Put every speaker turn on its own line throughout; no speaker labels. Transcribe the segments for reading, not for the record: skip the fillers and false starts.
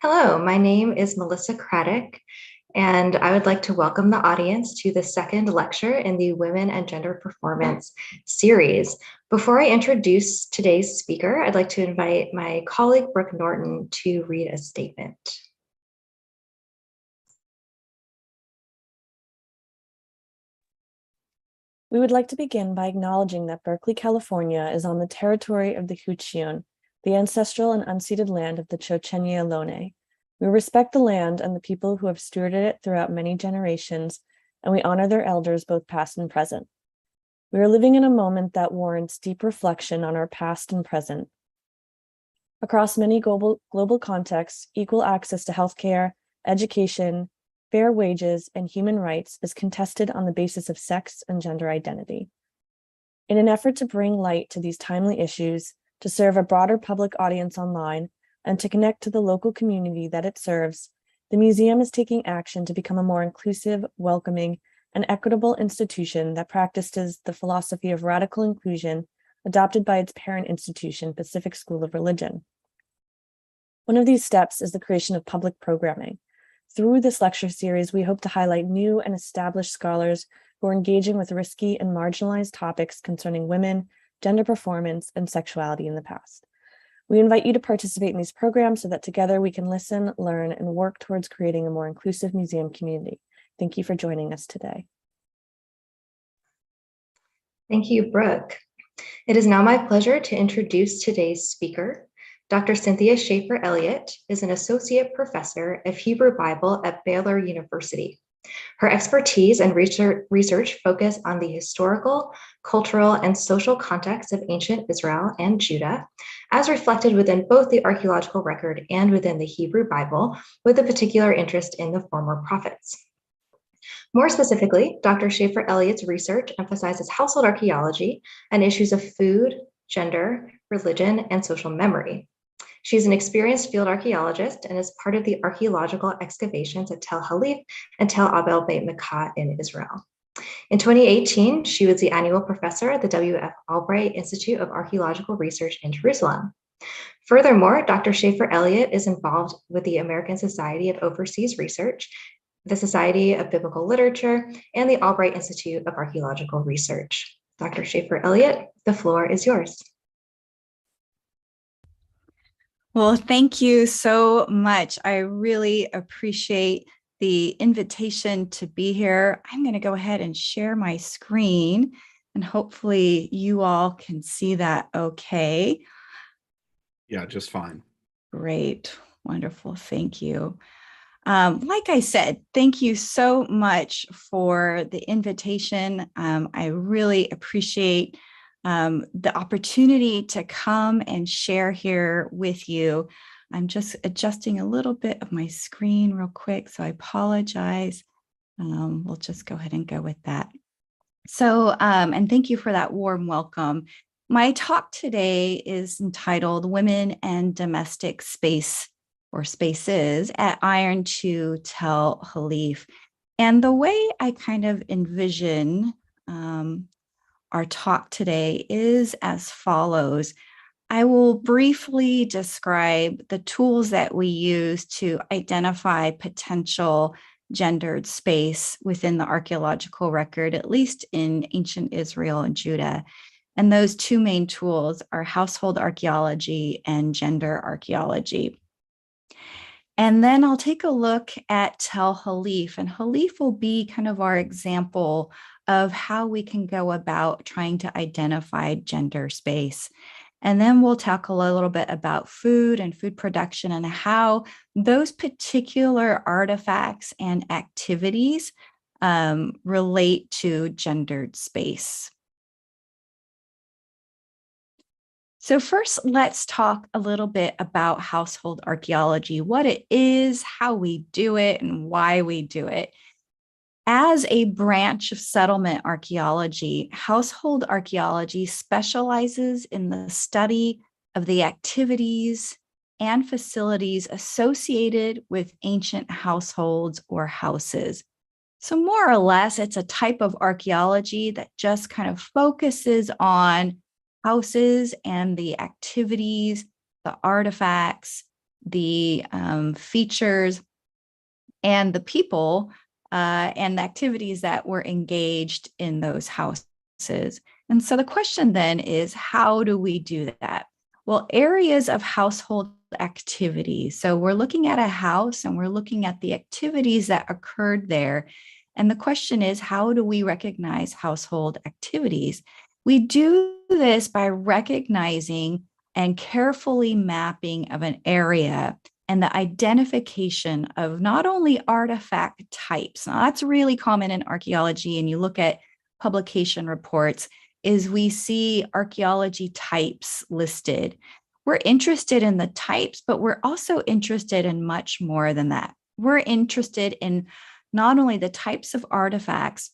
Hello, my name is Melissa Craddock, and I would like to welcome the audience to the second lecture in the Women and Gender Performance series. Before I introduce today's speaker, I'd like to invite my colleague, Brooke Norton, to read a statement.
We would like to begin by acknowledging that Berkeley, California is on the territory of the Huichin, the ancestral and unceded land of the Chochenye Ohlone. We respect the land and the people who have stewarded it throughout many generations, and we honor their elders, both past and present. We are living in a moment that warrants deep reflection on our past and present. Across many global contexts, equal access to healthcare, education, fair wages, and human rights is contested on the basis of sex and gender identity. In an effort to bring light to these timely issues, to serve a broader public audience online, and to connect to the local community that it serves, the museum is taking action to become a more inclusive, welcoming, and equitable institution that practices the philosophy of radical inclusion adopted by its parent institution, Pacific School of Religion. One of these steps is the creation of public programming. Through this lecture series, we hope to highlight new and established scholars who are engaging with risky and marginalized topics concerning women, gender performance, and sexuality in the past. We invite you to participate in these programs so that together we can listen, learn, and work towards creating a more inclusive museum community. Thank you for joining us today.
Thank you, Brooke. It is now my pleasure to introduce today's speaker. Dr. Cynthia Shafer-Elliott is an associate professor of Hebrew Bible at Baylor University. Her expertise and research focus on the historical, cultural, and social context of ancient Israel and Judah, as reflected within both the archaeological record and within the Hebrew Bible, with a particular interest in the former prophets. More specifically, Dr. Shafer-Elliott's research emphasizes household archaeology and issues of food, gender, religion, and social memory. She's an experienced field archaeologist and is part of the archaeological excavations at Tel Halif and Tel Abel Beit Mekah in Israel. In 2018, she was the annual professor at the W.F. Albright Institute of Archaeological Research in Jerusalem. Furthermore, Dr. Shafer-Elliott is involved with the American Society of Overseas Research, the Society of Biblical Literature, and the Albright Institute of Archaeological Research. Dr. Shafer-Elliott, the floor is yours.
Well, thank you so much. I really appreciate the invitation to be here. I'm going to go ahead and share my screen, and hopefully you all can see that okay.
Yeah, just fine.
Great. Wonderful. Thank you. Like I said, thank you so much for the invitation. I really appreciate the opportunity to come and share here with you. I'm just adjusting a little bit of my screen real quick, so I apologize. We'll just go ahead and go with that. So, and thank you for that warm welcome. My talk today is entitled Women and Domestic Space or Spaces at Iron to Tel Halif. And the way I kind of envision our talk today is as follows. I will briefly describe the tools that we use to identify potential gendered space within the archaeological record, at least in ancient Israel and Judah. And those two main tools are household archaeology and gender archaeology. And then I'll take a look at Tel Halif, and Halif will be kind of our example of how we can go about trying to identify gender space. And then we'll tackle a little bit about food and food production and how those particular artifacts and activities relate to gendered space. So first, let's talk a little bit about household archaeology, what it is, how we do it, and why we do it. As a branch of settlement archaeology, household archaeology specializes in the study of the activities and facilities associated with ancient households or houses. So more or less, it's a type of archaeology that just kind of focuses on houses and the activities, the artifacts the features and the people and the activities that were engaged in those houses. And so the question then is, how do we do that? Well, areas of household activities. So we're looking at a house and we're looking at the activities that occurred there. And the question is, how do we recognize household activities? We do this by recognizing and carefully mapping of an area and the identification of not only artifact types. Now, that's really common in archaeology, and you look at publication reports, is we see archaeology types listed. We're interested in the types, but we're also interested in much more than that. We're interested in not only the types of artifacts,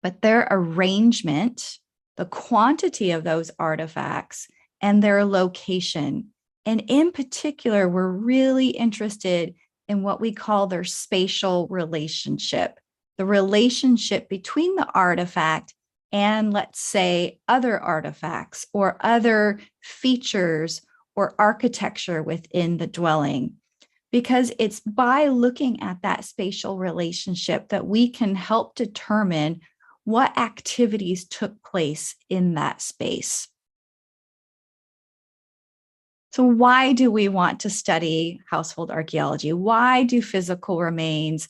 but their arrangement, the quantity of those artifacts, and their location. And in particular, we're really interested in what we call their spatial relationship, the relationship between the artifact and, let's say, other artifacts or other features or architecture within the dwelling. Because it's by looking at that spatial relationship that we can help determine what activities took place in that space. So why do we want to study household archaeology? Why do physical remains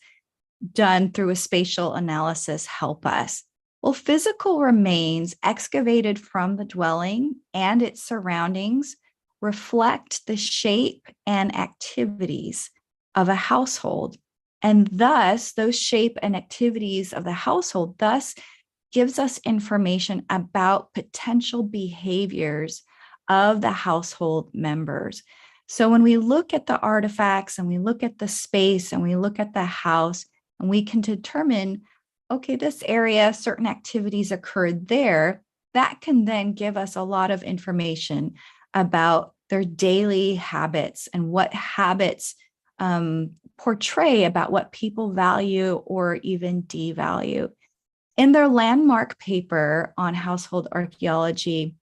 done through a spatial analysis help us? Well, physical remains excavated from the dwelling and its surroundings reflect the shape and activities of a household. And thus, those shape and activities of the household thus gives us information about potential behaviors of the household members. So when we look at the artifacts and we look at the space and we look at the house, and we can determine, okay, this area, certain activities occurred there, that can then give us a lot of information about their daily habits and what habits portray about what people value or even devalue. In their landmark paper on household archaeology,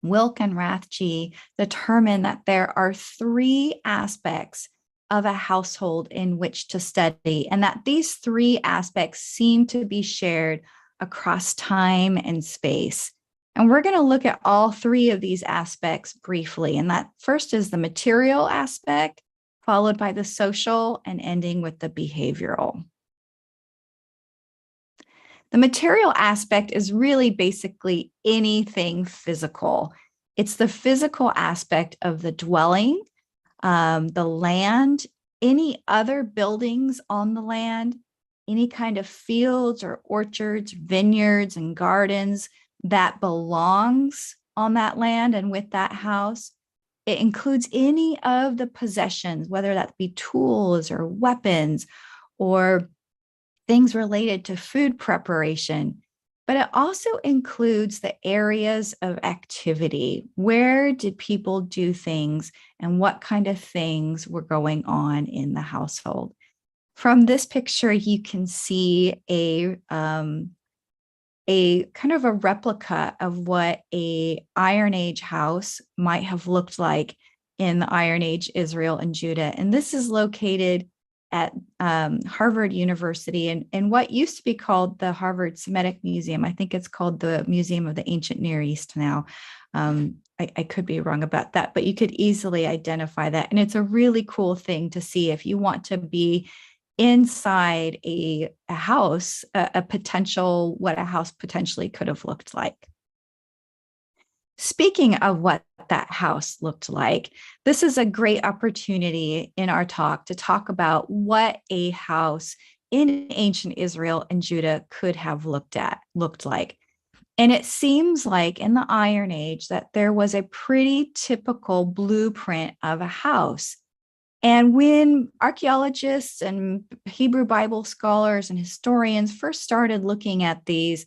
Wilk and Rathje determined that there are 3 aspects of a household in which to study, and that these 3 aspects seem to be shared across time and space. And we're going to look at all 3 of these aspects briefly. And that first is the material aspect, followed by the social, and ending with the behavioral. The material aspect is really basically anything physical. It's the physical aspect of the dwelling, the land, any other buildings on the land, any kind of fields or orchards, vineyards and gardens that belongs on that land and with that house. It includes any of the possessions, whether that be tools or weapons or things related to food preparation, but it also includes the areas of activity. Where did people do things and what kind of things were going on in the household? From this picture, you can see a kind of a replica of what an Iron Age house might have looked like in the Iron Age Israel and Judah. And this is located at Harvard University and what used to be called the Harvard Semitic Museum. I think it's called the Museum of the Ancient Near East now. I could be wrong about that, but you could easily identify that. And it's a really cool thing to see if you want to be inside a house, a potential, what a house potentially could have looked like. Speaking of what that house looked like, this is a great opportunity in our talk to talk about what a house in ancient Israel and Judah could have looked like. And it seems like in the Iron Age that there was a pretty typical blueprint of a house. And when archaeologists and Hebrew Bible scholars and historians first started looking at these,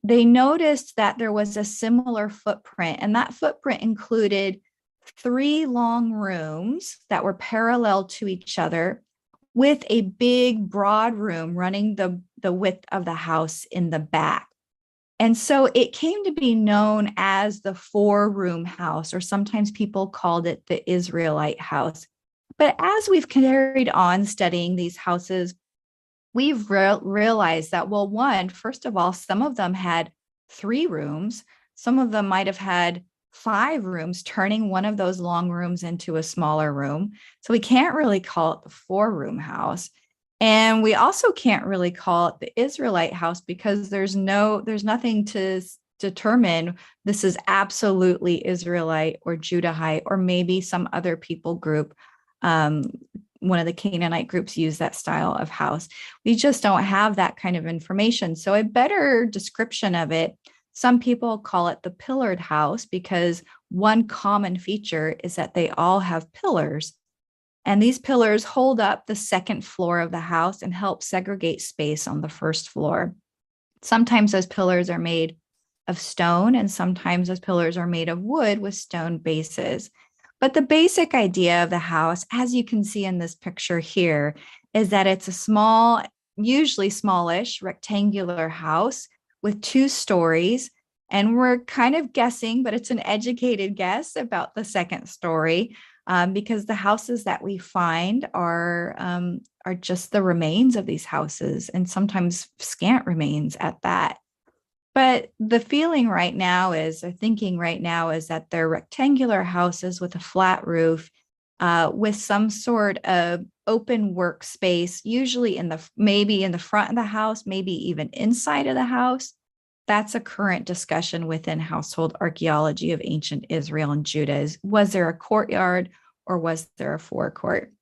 they noticed that there was a similar footprint, and that footprint included 3 long rooms that were parallel to each other with a big broad room running the width of the house in the back. And so it came to be known as the 4-room house, or sometimes people called it the Israelite house. But as we've carried on studying these houses, we've realized that, well, first of all, some of them had 3 rooms. Some of them might have had 5 rooms, turning one of those long rooms into a smaller room. So we can't really call it the 4-room house. And we also can't really call it the Israelite house because there's nothing to determine this is absolutely Israelite or Judahite or maybe some other people group. One of the Canaanite groups use that style of house. We just don't have that kind of information. So a better description of it, some people call it the pillared house because one common feature is that they all have pillars. And these pillars hold up the second floor of the house and help segregate space on the first floor. Sometimes those pillars are made of stone, and sometimes those pillars are made of wood with stone bases. But the basic idea of the house, as you can see in this picture here, is that it's a small, usually smallish, rectangular house with 2 stories. And we're kind of guessing, but it's an educated guess about the second story. Because the houses that we find are just the remains of these houses, and sometimes scant remains at that. But the thinking right now is that they're rectangular houses with a flat roof, with some sort of open workspace, usually maybe in the front of the house, maybe even inside of the house. That's a current discussion within household archaeology of ancient Israel and Judah. Was there a courtyard or was there a forecourt?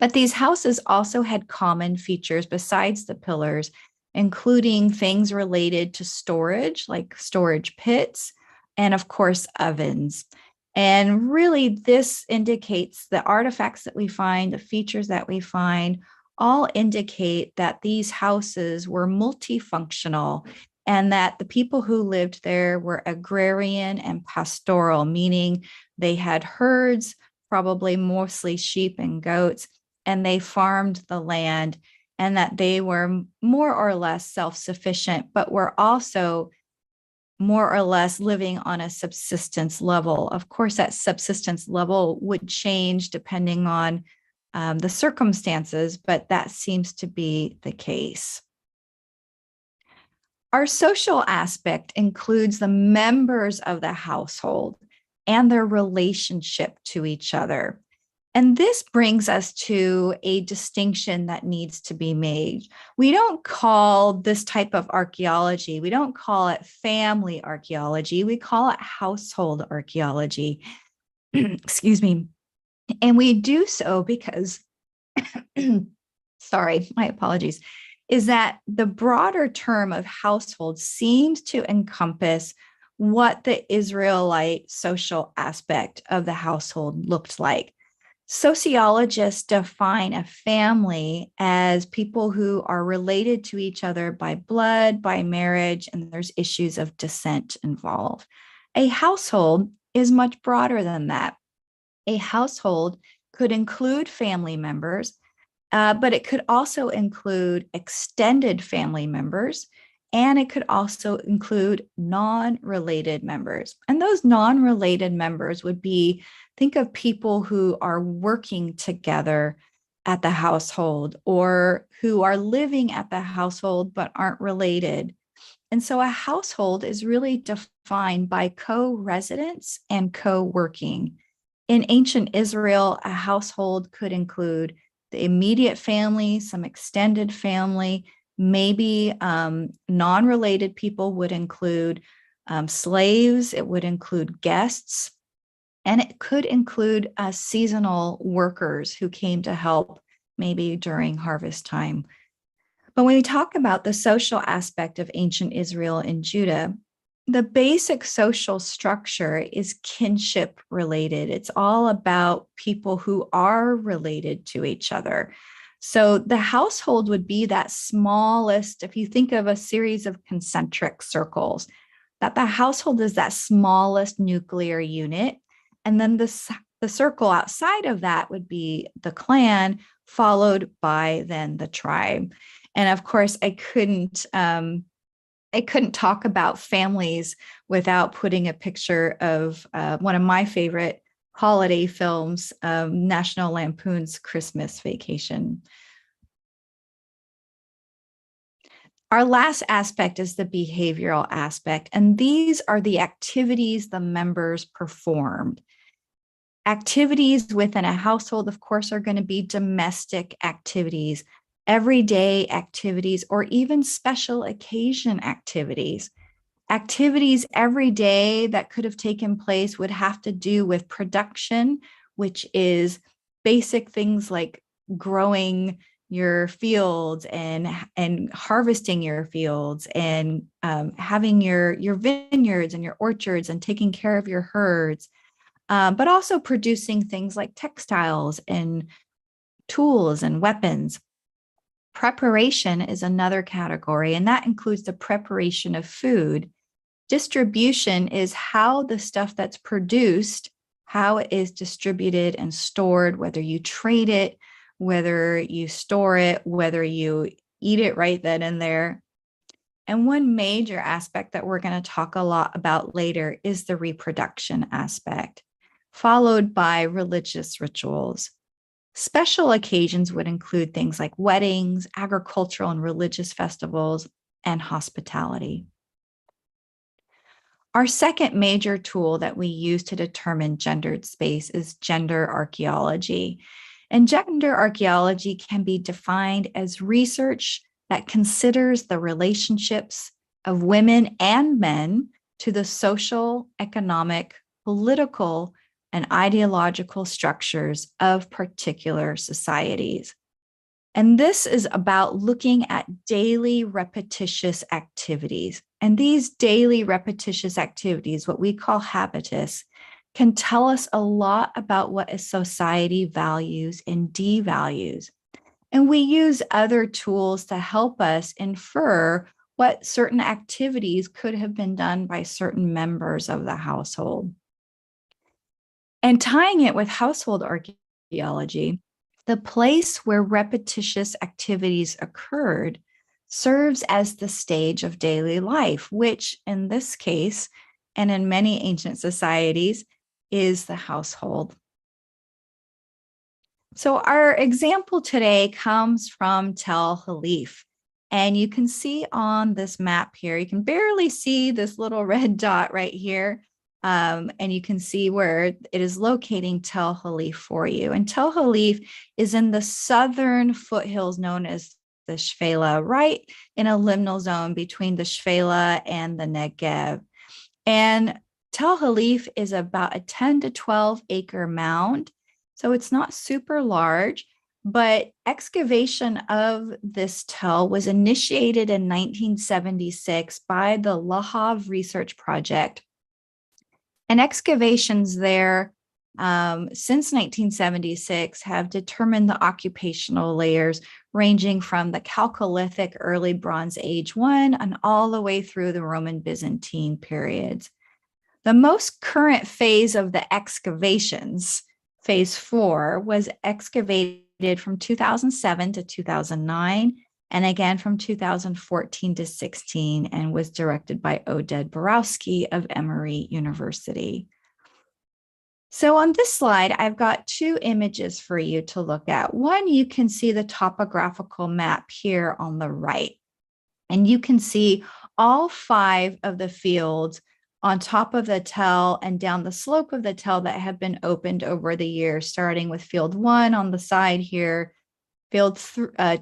But these houses also had common features besides the pillars, including things related to storage, like storage pits, and of course, ovens. And really, this indicates the artifacts that we find, the features that we find, all indicate that these houses were multifunctional and that the people who lived there were agrarian and pastoral, meaning they had herds, probably mostly sheep and goats, and they farmed the land, and that they were more or less self-sufficient, but were also more or less living on a subsistence level. Of course, that subsistence level would change depending on the circumstances, but that seems to be the case. Our social aspect includes the members of the household and their relationship to each other. And this brings us to a distinction that needs to be made. We don't call this type of archaeology, we don't call it family archaeology, we call it household archaeology. Excuse me. And we do so because, sorry, my apologies, is that the broader term of household seems to encompass what the Israelite social aspect of the household looked like. Sociologists define a family as people who are related to each other by blood, by marriage, and there's issues of descent involved. A household is much broader than that. A household could include family members, but it could also include extended family members, and it could also include non-related members. And those non-related members would be, think of people who are working together at the household or who are living at the household but aren't related. And so a household is really defined by co-residence and co-working. In ancient Israel, a household could include the immediate family, some extended family, maybe non-related people would include slaves, it would include guests, and it could include seasonal workers who came to help maybe during harvest time. But when we talk about the social aspect of ancient Israel and Judah, the basic social structure is kinship related. It's all about people who are related to each other. So the household would be that smallest, if you think of a series of concentric circles, that the household is that smallest nuclear unit. And then the circle outside of that would be the clan, followed by then the tribe. And of course, I couldn't talk about families without putting a picture of one of my favorite holiday films, National Lampoon's Christmas Vacation. Our last aspect is the behavioral aspect, and these are the activities the members performed. Activities within a household, of course, are going to be domestic activities, everyday activities, or even special occasion activities. Activities every day that could have taken place would have to do with production, which is basic things like growing your fields and harvesting your fields and having your vineyards and your orchards and taking care of your herds, but also producing things like textiles and tools and weapons. Preparation is another category, and that includes the preparation of food. Distribution is how the stuff that's produced, how it is distributed and stored, whether you trade it, whether you store it, whether you eat it right then and there. And one major aspect that we're going to talk a lot about later is the reproduction aspect, followed by religious rituals. Special occasions would include things like weddings, agricultural and religious festivals, and hospitality. Our second major tool that we use to determine gendered space is gender archaeology. And gender archaeology can be defined as research that considers the relationships of women and men to the social, economic, political, and ideological structures of particular societies. And this is about looking at daily repetitious activities. And these daily repetitious activities, what we call habitus, can tell us a lot about what a society values and devalues. And we use other tools to help us infer what certain activities could have been done by certain members of the household. And tying it with household archaeology, the place where repetitious activities occurred serves as the stage of daily life, which in this case, and in many ancient societies, is the household. So our example today comes from Tel Halif. And you can see on this map here, you can barely see this little red dot right here. And you can see where it is locating Tel Halif for you. And Tel Halif is in the southern foothills known as the Shfela, right in a liminal zone between the Shfela and the Negev. And Tel Halif is about a 10 to 12 acre mound. So it's not super large, but excavation of this tell was initiated in 1976 by the Lahav Research Project. And excavations there since 1976 have determined the occupational layers ranging from the Chalcolithic early Bronze Age 1 and all the way through the Roman Byzantine periods. The most current phase of the excavations, phase 4, was excavated from 2007 to 2009, and again from 2014 to 16, and was directed by Oded Borowski of Emory University. So on this slide, I've got two images for you to look at. One, you can see the topographical map here on the right, and you can see all 5 of the fields on top of the tell and down the slope of the tell that have been opened over the years, starting with field 1 on the side here, field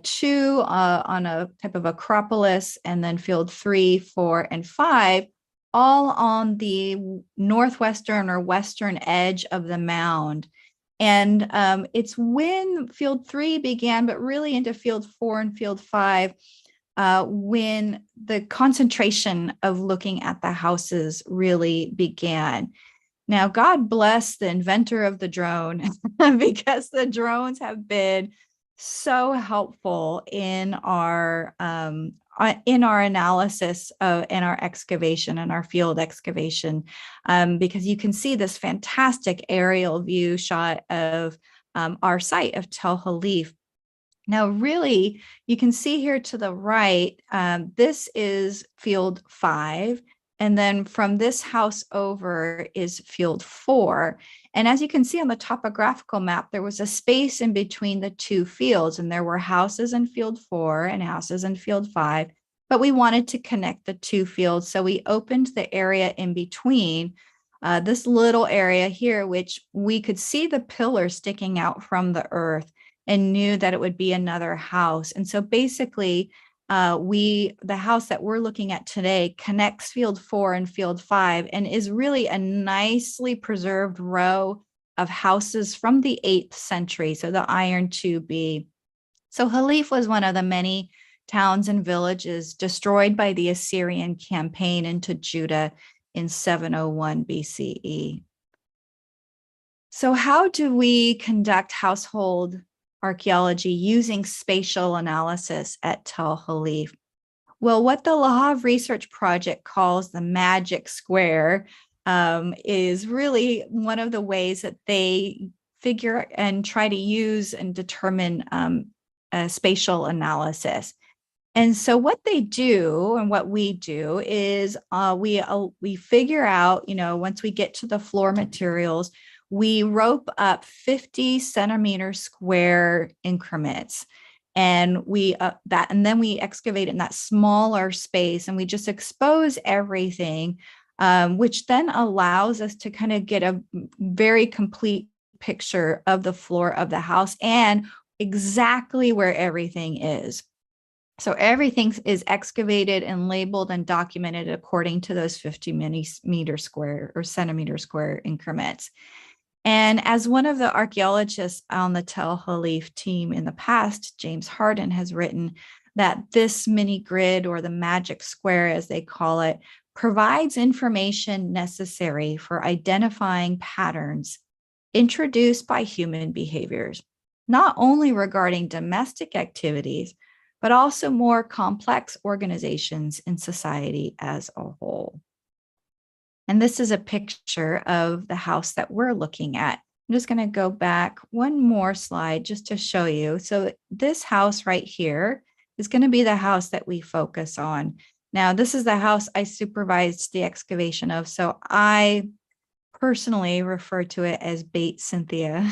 2 on a type of acropolis, and then field 3, 4, and 5, all on the northwestern or western edge of the mound. And it's when field 3 began, but really into field 4 and field 5, when the concentration of looking at the houses really began. Now, God bless the inventor of the drone, because the drones have been so helpful in our analysis in our excavation and our field excavation, because you can see this fantastic aerial view shot of our site of Tel Halif. Now, really, you can see here to the right, this is field 5, And then from this house over is field 4. And as you can see on the topographical map, there was a space in between the two fields, and there were houses in field 4 and houses in field 5. But we wanted to connect the two fields. So we opened the area in between, this little area here, which we could see the pillar sticking out from the earth and knew that it would be another house. And so basically, the house that we're looking at today connects field 4 and field 5 and is really a nicely preserved row of houses from the 8th century. So the Iron 2B. So Halif was one of the many towns and villages destroyed by the Assyrian campaign into Judah in 701 BCE. So how do we conduct household archaeology using spatial analysis at Tel Halif? Well, what the Lahav Research Project calls the magic square is really one of the ways that they figure and try to use and determine spatial analysis. And so what they do and what we do is we figure out, once we get to the floor materials, we rope up 50 centimeter square increments, and then we excavate in that smaller space, and we just expose everything, which then allows us to kind of get a very complete picture of the floor of the house and exactly where everything is. So everything is excavated and labeled and documented according to those 50 meter square or centimeter square increments. And as one of the archaeologists on the Tel Halif team in the past, James Harden, has written that this mini grid, or the magic square as they call it, provides information necessary for identifying patterns introduced by human behaviors, not only regarding domestic activities, but also more complex organizations in society as a whole. And this is a picture of the house that we're looking at. I'm just going to go back one more slide just to show you. So this house right here is going to be the house that we focus on. Now, this is the house I supervised the excavation of. So I personally refer to it as Bait Cynthia,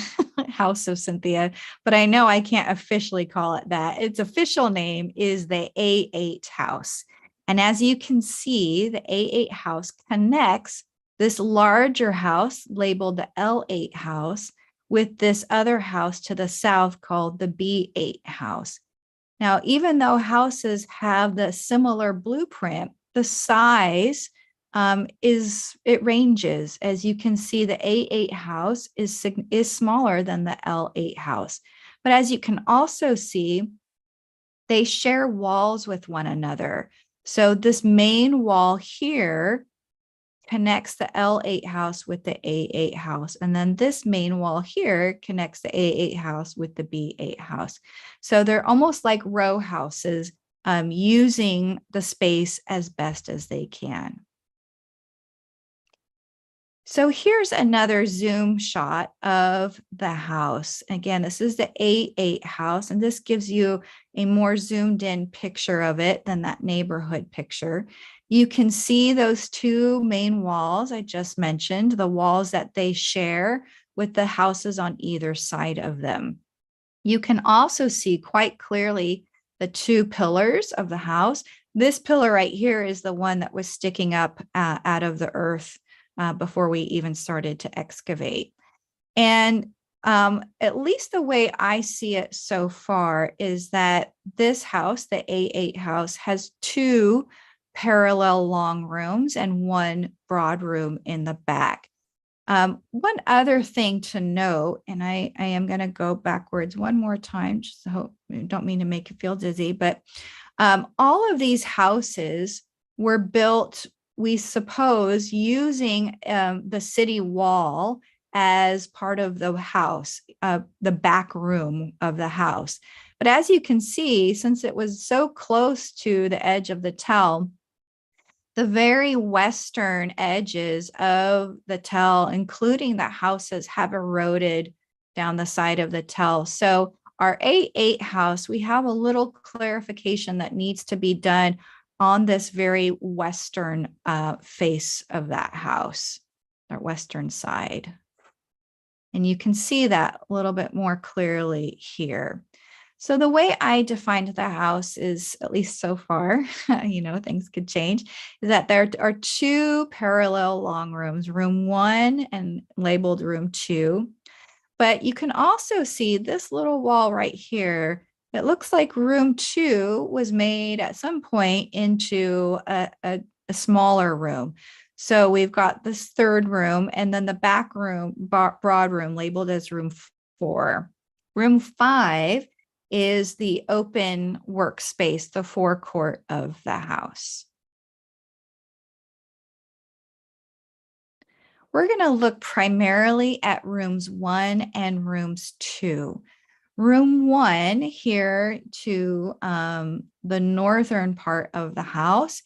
House of Cynthia, but I know I can't officially call it that. Its official name is the A8 house. And as you can see, the A8 house connects this larger house labeled the L8 house with this other house to the south called the B8 house. Now, even though houses have the similar blueprint, the size ranges. As you can see, the A8 house is smaller than the L8 house. But as you can also see, they share walls with one another. So this main wall here connects the L8 house with the A8 house. And then this main wall here connects the A8 house with the B8 house. So they're almost like row houses, using the space as best as they can. So here's another zoom shot of the house. Again, this is the A8 house, and this gives you a more zoomed in picture of it than that neighborhood picture. You can see those two main walls I just mentioned, the walls that they share with the houses on either side of them. You can also see quite clearly the two pillars of the house. This pillar right here is the one that was sticking up out of the earth before we even started to excavate. And at least the way I see it so far is that this house, the A8 house, has two parallel long rooms and one broad room in the back. One other thing to note, and I am going to go backwards one more time, just so I don't mean to make you feel dizzy, but all of these houses were built, we suppose, using the city wall as part of the house, the back room of the house. But as you can see, since it was so close to the edge of the Tel, the very western edges of the Tel, including the houses, have eroded down the side of the Tel. So our A8 house, we have a little clarification that needs to be done on this very western face of that house, or western side. And you can see that a little bit more clearly here. So the way I defined the house is, at least so far, things could change, is that there are two parallel long rooms, room 1 and labeled room 2. But you can also see this little wall right here. It looks like room 2 was made at some point into a smaller room. So we've got this third room, and then the back room, broad room, labeled as room 4. Room 5 is the open workspace, the forecourt of the house. We're going to look primarily at rooms 1 and rooms 2. Room 1 here to the northern part of the house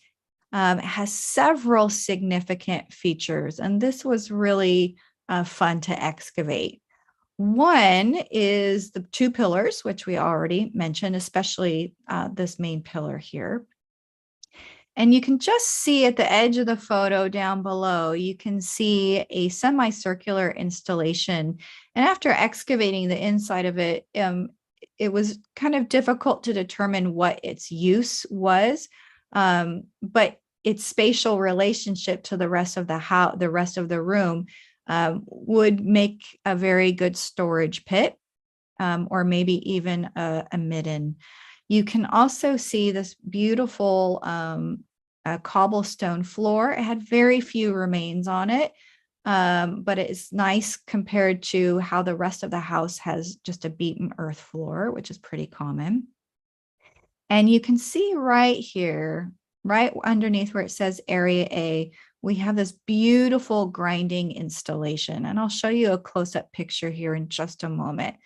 has several significant features, and this was really fun to excavate. One is the 2 pillars, which we already mentioned, especially this main pillar here. And you can just see at the edge of the photo down below, you can see a semicircular installation. And after excavating the inside of it, it was kind of difficult to determine what its use was, but its spatial relationship to the rest of the house, the rest of the room, would make a very good storage pit, or maybe even a midden. You can also see this beautiful cobblestone floor. It had very few remains on it, but it's nice compared to how the rest of the house has just a beaten earth floor, which is pretty common. And you can see right here, right underneath where it says Area A, we have this beautiful grinding installation. And I'll show you a close-up picture here in just a moment.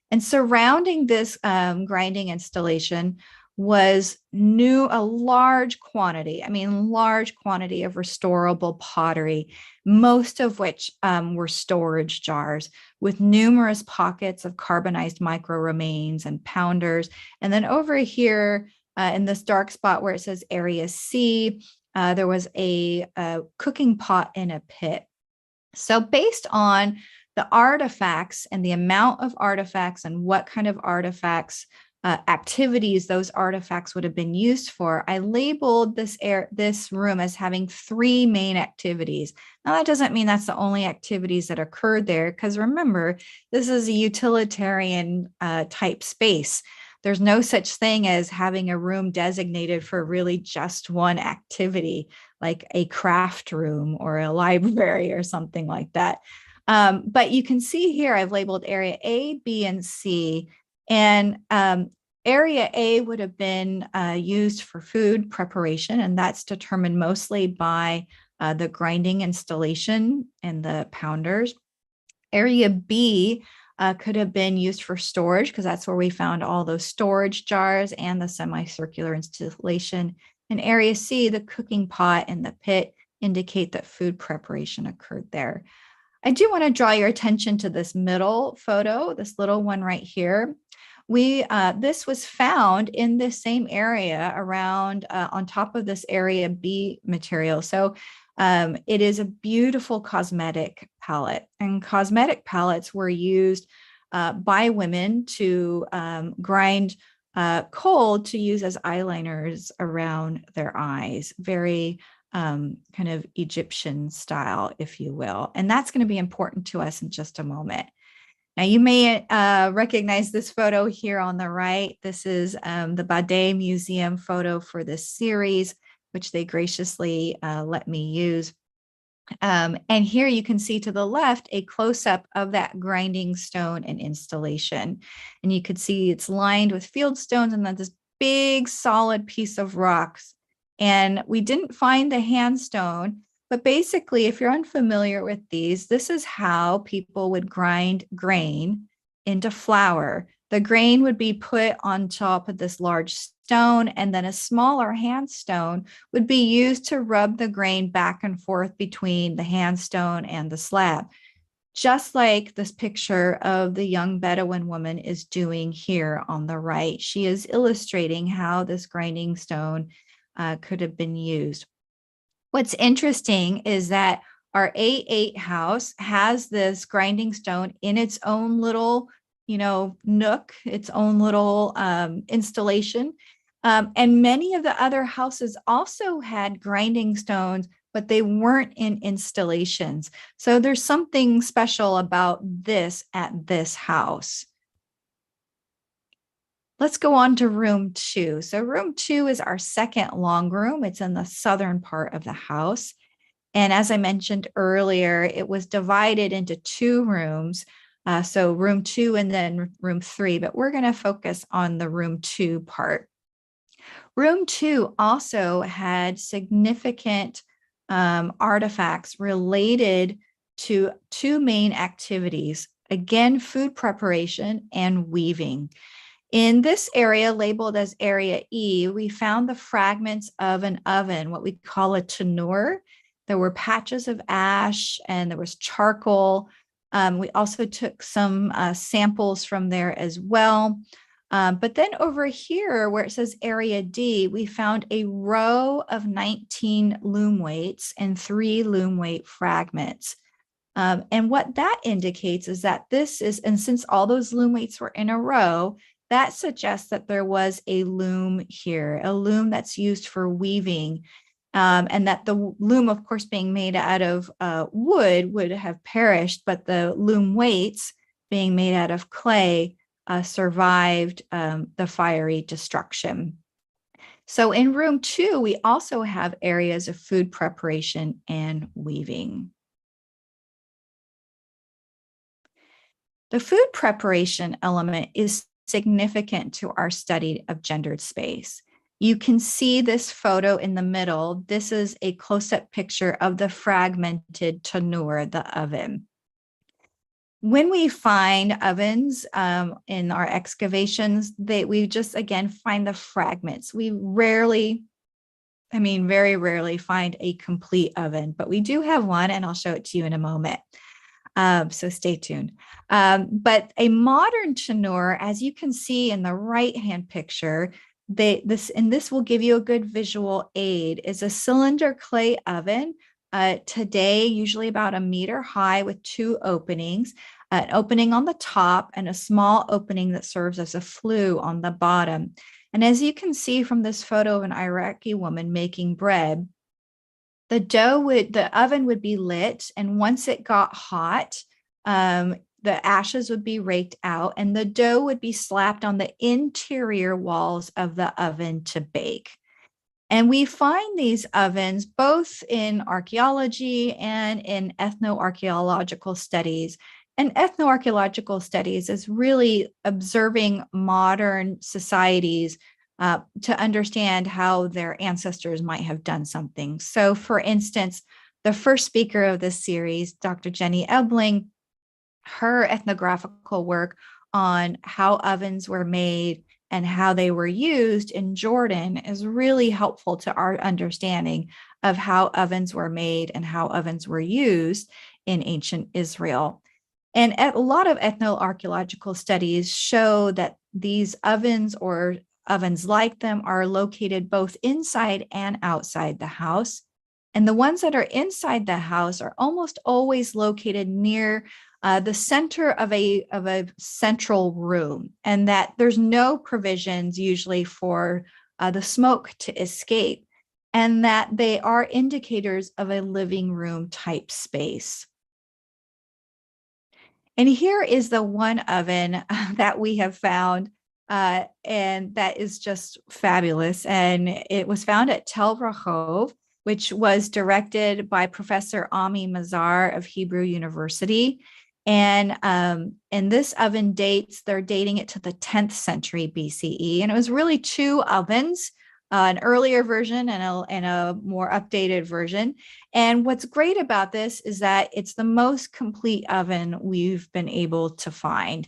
And surrounding this grinding installation was a large quantity of restorable pottery, most of which were storage jars with numerous pockets of carbonized micro remains and pounders. And then over here in this dark spot where it says Area C, there was a cooking pot in a pit. So based on the artifacts and the amount of artifacts and what kind of artifacts, activities those artifacts would have been used for, I labeled this room as having 3 main activities. Now, that doesn't mean that's the only activities that occurred there, because remember, this is a utilitarian type space. There's no such thing as having a room designated for really just one activity, like a craft room or a library or something like that. But you can see here, I've labeled Area A, B, and C. And Area A would have been used for food preparation, and that's determined mostly by the grinding installation and the pounders. Area B could have been used for storage, because that's where we found all those storage jars and the semicircular installation. And Area C, the cooking pot and the pit, indicate that food preparation occurred there. I do want to draw your attention to this middle photo, this little one right here. This was found in this same area around on top of this Area B material. So it is a beautiful cosmetic palette, and cosmetic palettes were used by women to grind coal to use as eyeliners around their eyes. Very kind of Egyptian style, if you will. And that's going to be important to us in just a moment. Now, you may recognize this photo here on the right. This is the Bade Museum photo for this series, which they graciously let me use. And here you can see to the left a close-up of that grinding stone and installation. And you could see it's lined with field stones and then this big solid piece of rocks. And we didn't find the hand stone, but basically, if you're unfamiliar with these, this is how people would grind grain into flour. The grain would be put on top of this large stone, and then a smaller hand stone would be used to rub the grain back and forth between the hand stone and the slab, just like this picture of the young Bedouin woman is doing here on the right. She is illustrating how this grinding stone could have been used. What's interesting is that our A8 house has this grinding stone in its own little, nook, its own little installation. And many of the other houses also had grinding stones, but they weren't in installations. So there's something special about this at this house. Let's go on to room 2. So room 2 is our second long room. It's in the southern part of the house. And as I mentioned earlier, it was divided into 2 rooms. So room 2 and then room 3, but we're going to focus on the room 2 part. Room 2 also had significant artifacts related to 2 main activities, again, food preparation and weaving. In this area labeled as Area E, we found the fragments of an oven, what we call a tanur. There were patches of ash and there was charcoal. We also took some samples from there as well. But then over here where it says Area D, we found a row of 19 loom weights and 3 loom weight fragments. And what that indicates is that and since all those loom weights were in a row, that suggests that there was a loom here, a loom that's used for weaving, and that the loom, of course, being made out of wood would have perished, but the loom weights being made out of clay survived the fiery destruction. So in room 2, we also have areas of food preparation and weaving. The food preparation element is significant to our study of gendered space. You can see this photo in the middle. This is a close-up picture of the fragmented tanur, the oven. When we find ovens in our excavations, we just, again, find the fragments. We very rarely find a complete oven, but we do have one, and I'll show it to you in a moment. So stay tuned. But a modern tanur, as you can see in the right-hand picture, this will give you a good visual aid, is a cylinder clay oven. Today, usually about 1 meter high with 2 openings, an opening on the top and a small opening that serves as a flue on the bottom. And as you can see from this photo of an Iraqi woman making bread, the oven would be lit, and once it got hot, the ashes would be raked out and the dough would be slapped on the interior walls of the oven to bake. And we find these ovens both in archaeology and in ethnoarchaeological studies. And ethnoarchaeological studies is really observing modern societies to understand how their ancestors might have done something. So for instance, the first speaker of this series, Dr. Jennie Ebeling, her ethnographical work on how ovens were made and how they were used in Jordan is really helpful to our understanding of how ovens were made and how ovens were used in ancient Israel. And a lot of ethnoarchaeological studies show that these ovens or ovens like them are located both inside and outside the house. And the ones that are inside the house are almost always located near the center of a central room, and that there's no provisions usually for the smoke to escape, and that they are indicators of a living room type space. And here is the one oven that we have found, and that is just fabulous. And it was found at Tel Halif, which was directed by Professor Ami Mazar of Hebrew University. And this oven they're dating it to the 10th century BCE. And it was really 2 ovens, an earlier version and a more updated version. And what's great about this is that it's the most complete oven we've been able to find.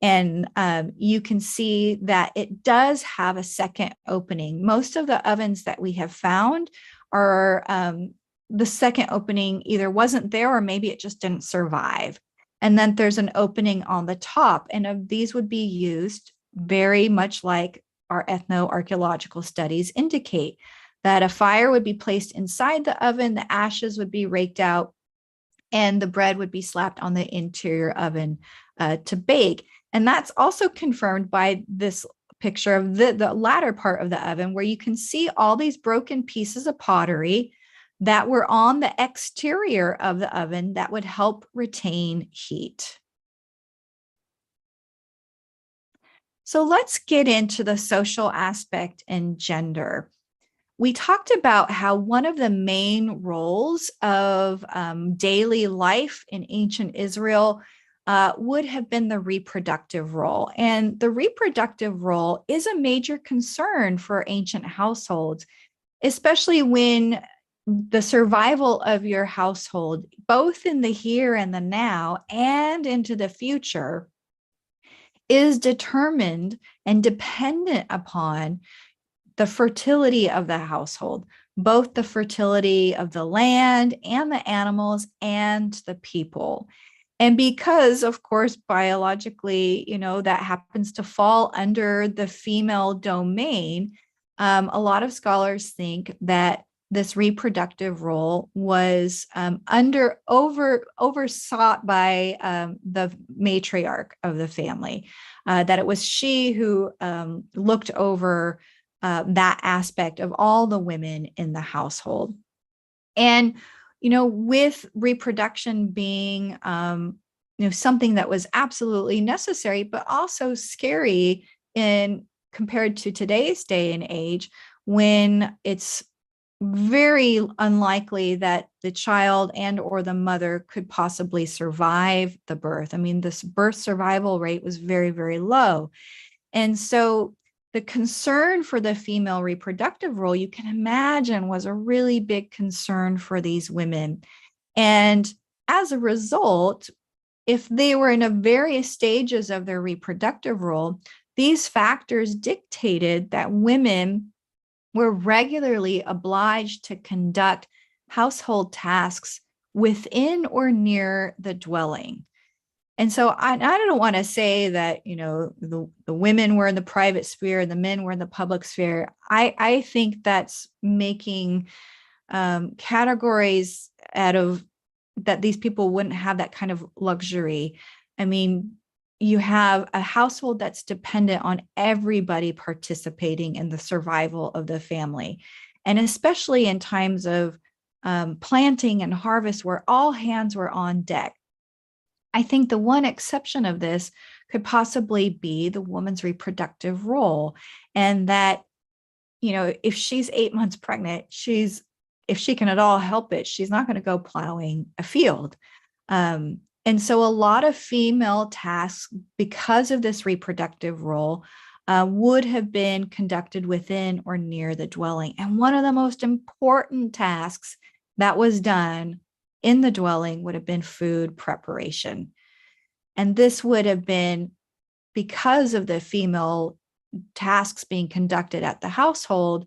And you can see that it does have a second opening. Most of the ovens that we have found are the second opening either wasn't there or maybe it just didn't survive. And then there's an opening on the top, and these would be used very much like our ethnoarchaeological studies indicate. that a fire would be placed inside the oven, the ashes would be raked out, and the bread would be slapped on the interior oven to bake. And that's also confirmed by this picture of the latter part of the oven, where you can see all these broken pieces of pottery that were on the exterior of the oven that would help retain heat. So let's get into the social aspect and gender. We talked about how one of the main roles of daily life in ancient Israel would have been the reproductive role. And the reproductive role is a major concern for ancient households, especially when the survival of your household, both in the here and the now and into the future, is determined and dependent upon the fertility of the household, both the fertility of the land and the animals and the people. And because, of course, biologically, that happens to fall under the female domain, a lot of scholars think that this reproductive role was oversought by the matriarch of the family, that it was she who looked over that aspect of all the women in the household. And, with reproduction being, something that was absolutely necessary, but also scary compared to today's day and age, when it's very unlikely that the child and or the mother could possibly survive the birth. I mean, this birth survival rate was very, very low. And so the concern for the female reproductive role, you can imagine, was a really big concern for these women. And as a result, if they were in a various stages of their reproductive role, these factors dictated that women were regularly obliged to conduct household tasks within or near the dwelling. And so I don't want to say that, the women were in the private sphere and the men were in the public sphere. I think that's making categories out of that these people wouldn't have that kind of luxury. I mean, you have a household that's dependent on everybody participating in the survival of the family. And especially in times of planting and harvest, where all hands were on deck. I think the one exception of this could possibly be the woman's reproductive role. And that, if she's 8 months pregnant, if she can at all help it, she's not going to go plowing a field. And so a lot of female tasks, because of this reproductive role, would have been conducted within or near the dwelling. And one of the most important tasks that was done in the dwelling would have been food preparation. And this would have been because of the female tasks being conducted at the household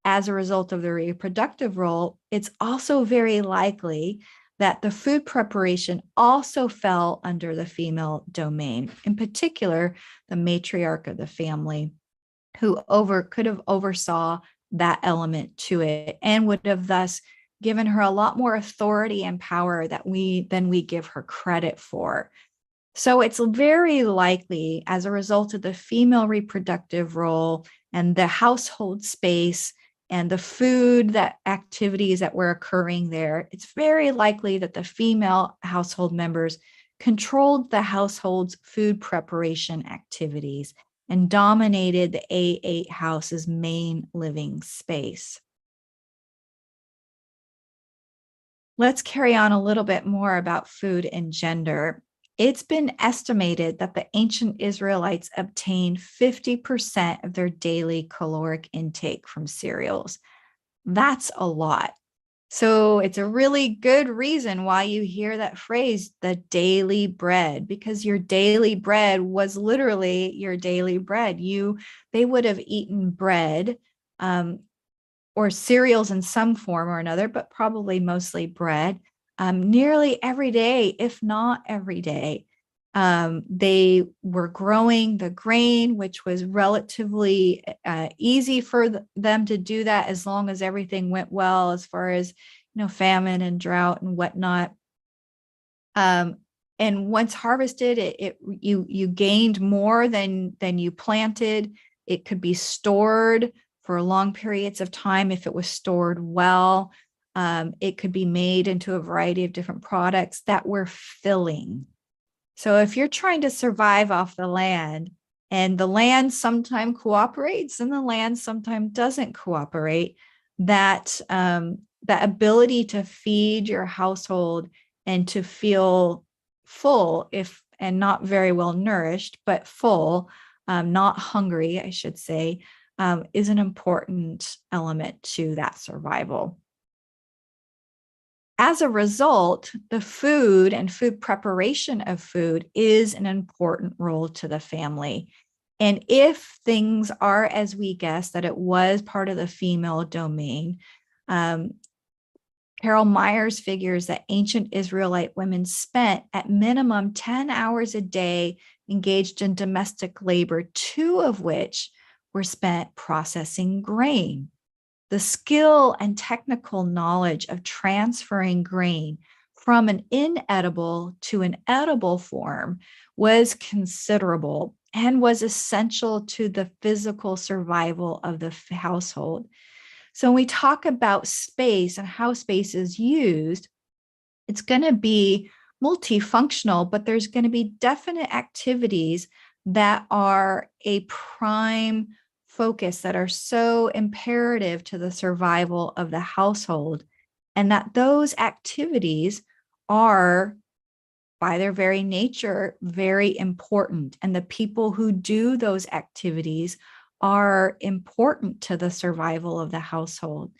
as a result of the reproductive role. It's also very likely that the food preparation also fell under the female domain, in particular, the matriarch of the family, who could have oversaw that element to it and would have thus given her a lot more authority and power than we give her credit for. So it's very likely, as a result of the female reproductive role and the household space and the food activities that were occurring there, it's very likely that the female household members controlled the household's food preparation activities and dominated the A8 house's main living space. Let's carry on a little bit more about food and gender. It's been estimated that the ancient Israelites obtained 50% of their daily caloric intake from cereals. That's a lot. So it's a really good reason why you hear that phrase, the daily bread, because your daily bread was literally your daily bread. They would have eaten bread or cereals in some form or another, but probably mostly bread, nearly every day, if not every day. They were growing the grain, which was relatively easy for them to do that as long as everything went well, as far as famine and drought and whatnot. And once harvested, you gained more than you planted. It could be stored for long periods of time if it was stored well. It could be made into a variety of different products that were filling. So if you're trying to survive off the land, and the land sometimes cooperates and the land sometimes doesn't cooperate, that ability to feed your household and to feel full, and not very well nourished, but full, not hungry, I should say, is an important element to that survival. As a result, the food and food preparation of food is an important role to the family. And if things are as we guessed, that it was part of the female domain, Carol Myers figures that ancient Israelite women spent at minimum 10 hours a day engaged in domestic labor, 2 of which were spent processing grain. The skill and technical knowledge of transferring grain from an inedible to an edible form was considerable and was essential to the physical survival of the household. So when we talk about space and how space is used, it's going to be multifunctional, but there's going to be definite activities that are a prime focus, that are so imperative to the survival of the household, and that those activities are, by their very nature, very important. And the people who do those activities are important to the survival of the household.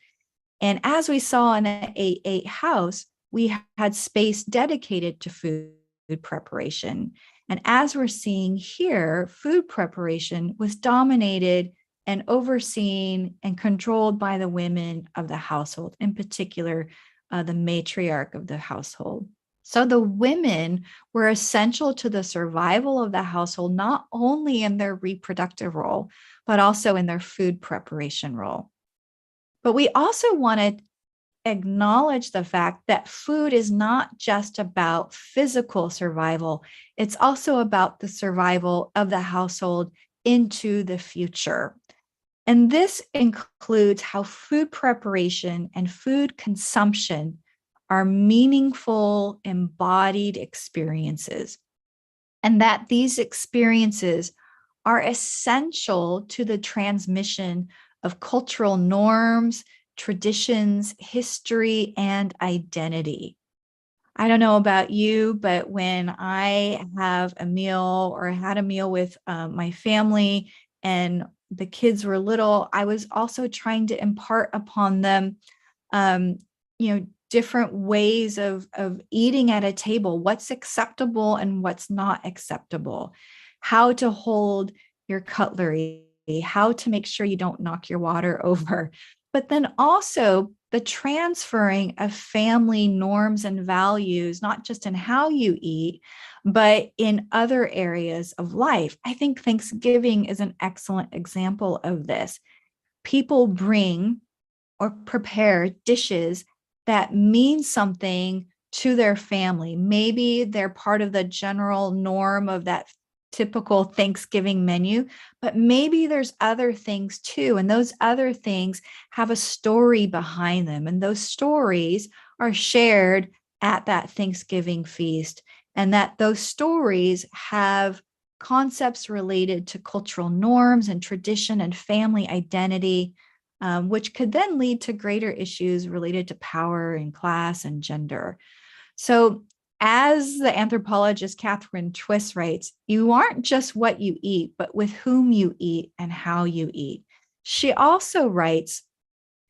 And as we saw in an 8-8 house, we had space dedicated to food preparation. And as we're seeing here, food preparation was dominated and overseen and controlled by the women of the household, in particular, the matriarch of the household. So the women were essential to the survival of the household, not only in their reproductive role, but also in their food preparation role. But we also want to acknowledge the fact that food is not just about physical survival. It's also about the survival of the household into the future. And this includes how food preparation and food consumption are meaningful, embodied experiences, and that these experiences are essential to the transmission of cultural norms, traditions, history, and identity. I don't know about you, but when I have a meal or had a meal with my family and the kids were little, I was also trying to impart upon them, different ways of eating at a table, what's acceptable and what's not acceptable, how to hold your cutlery, how to make sure you don't knock your water over, but then also the transferring of family norms and values, not just in how you eat, but in other areas of life. I think Thanksgiving is an excellent example of this. People bring or prepare dishes that mean something to their family. Maybe they're part of the general norm of that typical Thanksgiving menu, but maybe there's other things too. And those other things have a story behind them. And those stories are shared at that Thanksgiving feast. And that those stories have concepts related to cultural norms and tradition and family identity, which could then lead to greater issues related to power and class and gender. So as the anthropologist Catherine Twiss writes, you aren't just what you eat, but with whom you eat and how you eat. She also writes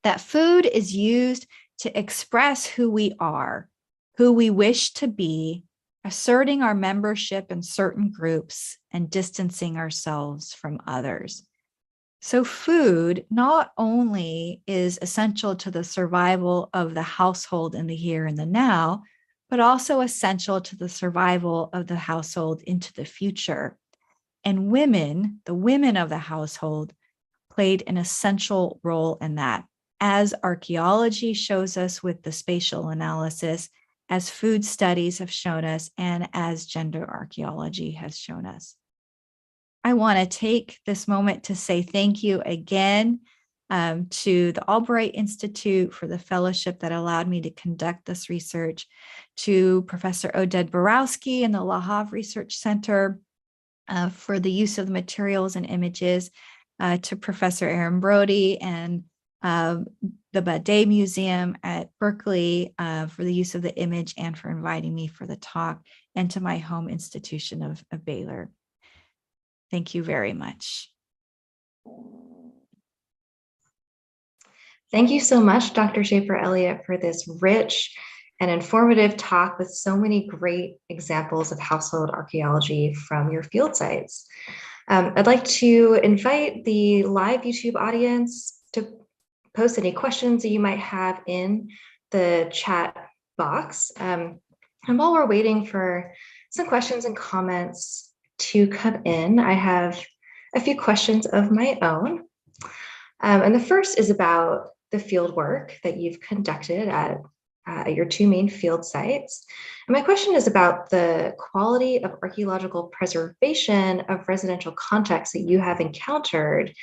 that food is used to express who we are, who we wish to be, asserting our membership in certain groups and distancing ourselves from others. So food not only is essential to the survival of the household in the here and the now, but also essential to the survival of the household into the future. And women, the women of the household, played an essential role in that, as archaeology shows us with the spatial analysis, as food studies have shown us, and as gender archaeology has shown us. I want to take this moment to say thank you again to the Albright Institute for the fellowship that allowed me to conduct this research, to Professor Oded Borowski and the La Havre Research Center for the use of the materials and images, to Professor Aaron Brody and the Bade Museum at Berkeley for the use of the image and for inviting me for the talk, and to my home institution of Baylor. Thank you very much.
Thank you so much, Dr. Shafer-Elliott, for this rich and informative talk with so many great examples of household archaeology from your field sites. I'd like to invite the live YouTube audience to post any questions that you might have in the chat box. And while we're waiting for some questions and comments to come in, I have a few questions of my own. And the first is about the field work that you've conducted at your two main field sites. And my question is about the quality of archaeological preservation of residential contexts that you have encountered,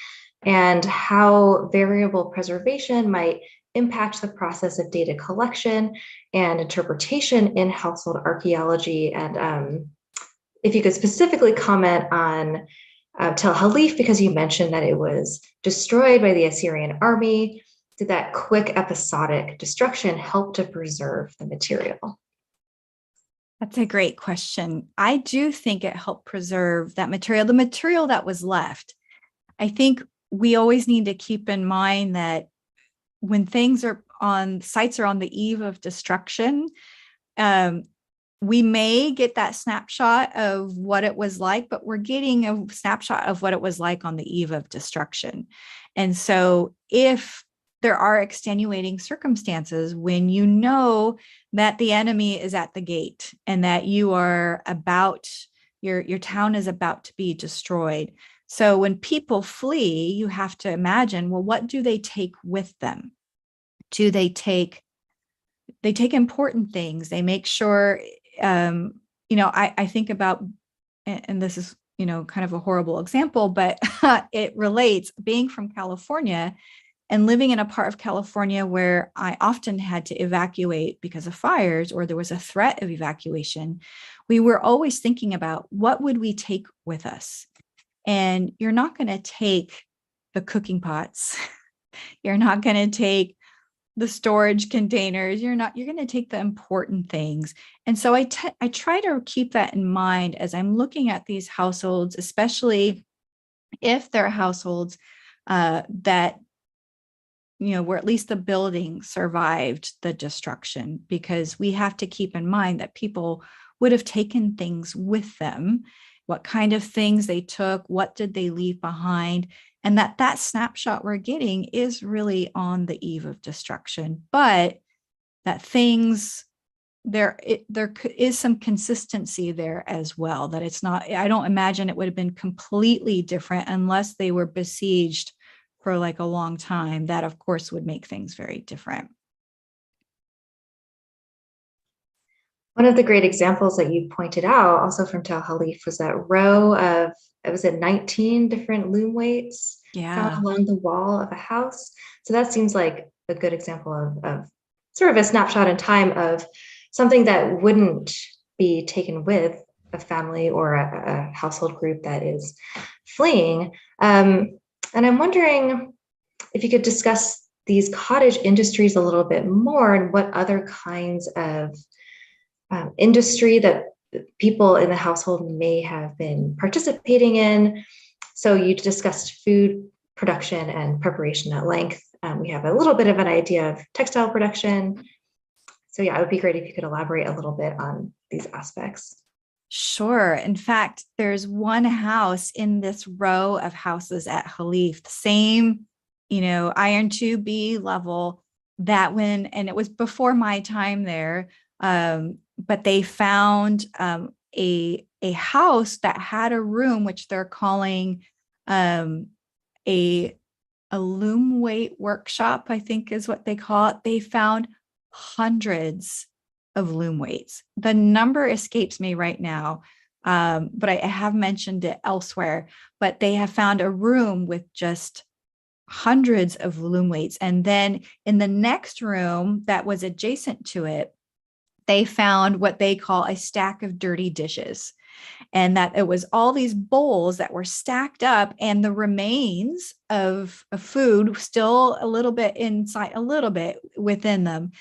and how variable preservation might impact the process of data collection and interpretation in household archaeology. And if you could specifically comment on Tel Halif, because you mentioned that it was destroyed by the Assyrian army. Did that quick episodic destruction help to preserve the material?
That's a great question. I do think it helped preserve that material, the material that was left. I think we always need to keep in mind that when things are on, sites are on the eve of destruction, we may get that snapshot of what it was like, but we're getting a snapshot of what it was like on the eve of destruction. And so if there are extenuating circumstances when you know that the enemy is at the gate and that you are about, your town is about to be destroyed. So when people flee, you have to imagine, well, what do they take with them? Do they take important things? They make sure, I think about, and this is, kind of a horrible example, but it relates, being from California and living in a part of California where I often had to evacuate because of fires, or there was a threat of evacuation. We were always thinking about, what would we take with us? And you're not going to take the cooking pots. You're not going to take the storage containers. You're going to take the important things. And so I try to keep that in mind as I'm looking at these households, especially if they're households that, where at least the building survived the destruction, because we have to keep in mind that people would have taken things with them, what kind of things they took, what did they leave behind, and that snapshot we're getting is really on the eve of destruction, but that things, there is some consistency there as well, that it's not, I don't imagine it would have been completely different unless they were besieged for like a long time. That of course would make things very different.
One of the great examples that you pointed out also from Tel Halif was that row of, it was 19 different loom weights found along the wall of a house. So that seems like a good example of sort of a snapshot in time of something that wouldn't be taken with a family or a household group that is fleeing. And I'm wondering if you could discuss these cottage industries a little bit more, and what other kinds of industry that people in the household may have been participating in. So you discussed food production and preparation at length. We have a little bit of an idea of textile production. So yeah, it would be great if you could elaborate a little bit on these aspects.
Sure. In fact, there's one house in this row of houses at Halif, the same, iron 2B level, that and it was before my time there, but they found a house that had a room, which they're calling a loom weight workshop, I think is what they call it. They found hundreds of loom weights. The number escapes me right now, but I have mentioned it elsewhere. But they have found a room with just hundreds of loom weights. And then in the next room that was adjacent to it, they found what they call a stack of dirty dishes. And that it was all these bowls that were stacked up and the remains of food still a little bit inside, a little bit within them.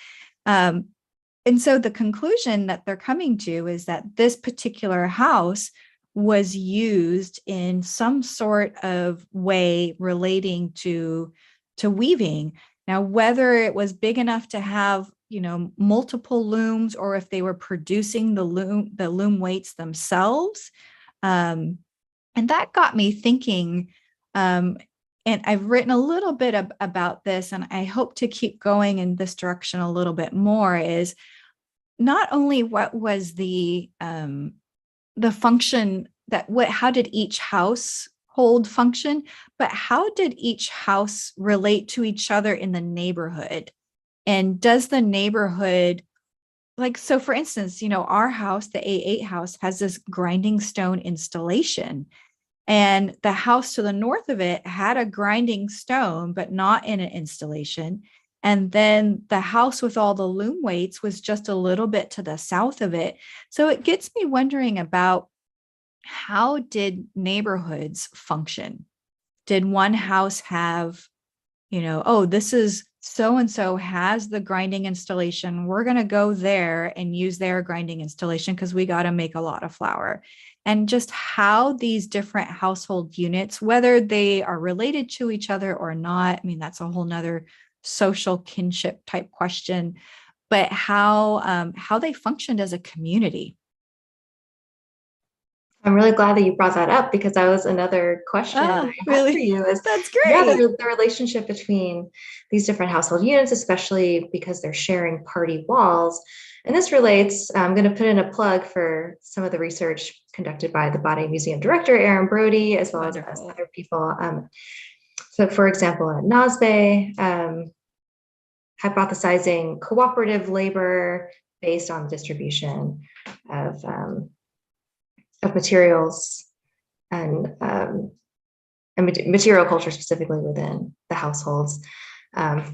And so the conclusion that they're coming to is that this particular house was used in some sort of way relating to weaving. Now, whether it was big enough to have, multiple looms, or if they were producing the loom weights themselves. And that got me thinking, and I've written a little bit about this, and I hope to keep going in this direction a little bit more, is not only what was the function how did each household function, but how did each house relate to each other in the neighborhood? And does the neighborhood, so for instance, our house, the A8 house, has this grinding stone installation. And the house to the north of it had a grinding stone, but not in an installation. And then the house with all the loom weights was just a little bit to the south of it. So it gets me wondering about, how did neighborhoods function? Did one house have, this is so-and-so has the grinding installation. We're going to go there and use their grinding installation because we got to make a lot of flour. And just how these different household units, whether they are related to each other or not, I mean, that's a whole nother social kinship type question, but how they functioned as a community.
I'm really glad that you brought that up, because that was another question I had
really?
for you.
That's great.
Yeah, the relationship between these different household units, especially because they're sharing party walls. And this relates, I'm going to put in a plug for some of the research conducted by the Body Museum director, Aaron Brody, as well as other people. So for example, at NASBE, hypothesizing cooperative labor based on distribution of materials and material culture, specifically within the households.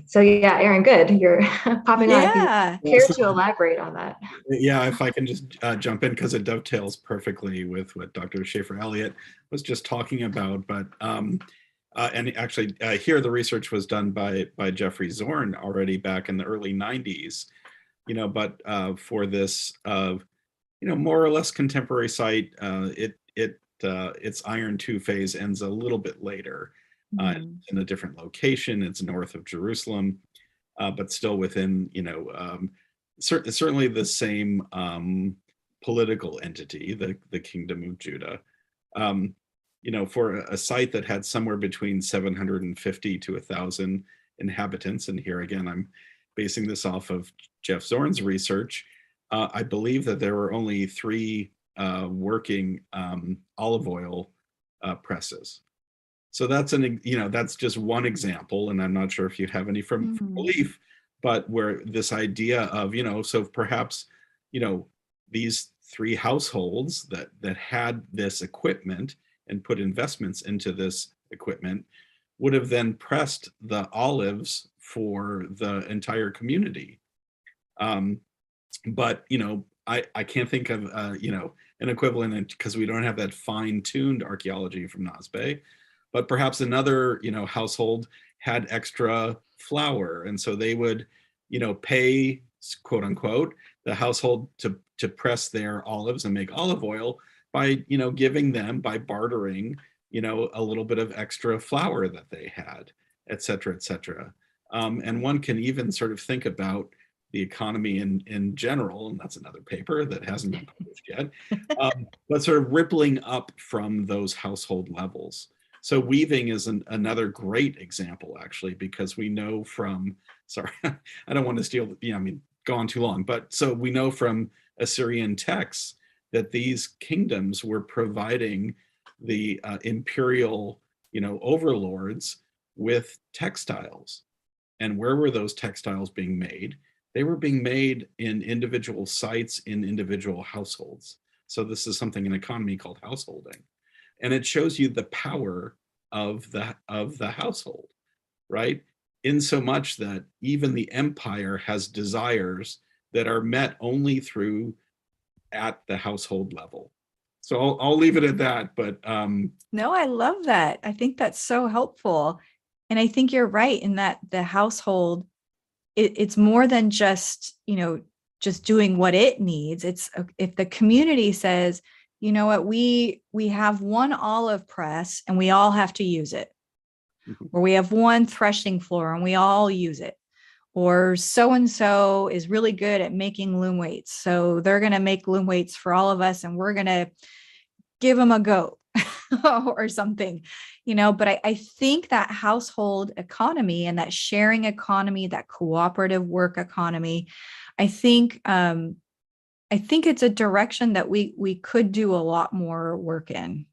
So yeah, Aaron, good. You're popping on. Care to elaborate on that?
Yeah, if I can just jump in, because it dovetails perfectly with what Dr. Shafer-Elliott was just talking about. But and actually, here the research was done by Jeffrey Zorn already back in the early 90s. But for this more or less contemporary site, its Iron II phase ends a little bit later, in a different location. It's north of Jerusalem, but still within, certainly the same political entity, the Kingdom of Judah. For a site that had somewhere between 750 to 1,000 inhabitants, and here again, I'm basing this off of Jeff Zorn's research. I believe that there were only 3 working olive oil presses. So that's that's just one example, and I'm not sure if you have any from Belief, but where this idea of so perhaps these 3 households that had this equipment and put investments into this equipment would have then pressed the olives for the entire community. But I can't think of an equivalent, because we don't have that fine-tuned archaeology from NASBE. But perhaps another household had extra flour, and so they would pay, quote unquote, the household to press their olives and make olive oil by giving them, by bartering a little bit of extra flour that they had, et cetera, et cetera. And one can even sort of think about the economy in general, and that's another paper that hasn't been published yet, but sort of rippling up from those household levels. So weaving is another great example, actually, because we know from, sorry, I don't want to steal, go on too long, but so we know from Assyrian texts that these kingdoms were providing the imperial, overlords with textiles. And where were those textiles being made? They were being made in individual sites in individual households. So this is something in economy called householding. And it shows you the power of the household, right? In so much that even the empire has desires that are met only through at the household level. So I'll leave it at that. But
no, I love that. I think that's so helpful. And I think you're right in that the household, it's more than just, just doing what it needs. It's if the community says, you know what, we have one olive press and we all have to use it. Or we have one threshing floor and we all use it. Or so-and-so is really good at making loom weights. So they're going to make loom weights for all of us and we're going to give them a go or something, but I think that household economy and that sharing economy, that cooperative work economy, I think it's a direction that we could do a lot more work in.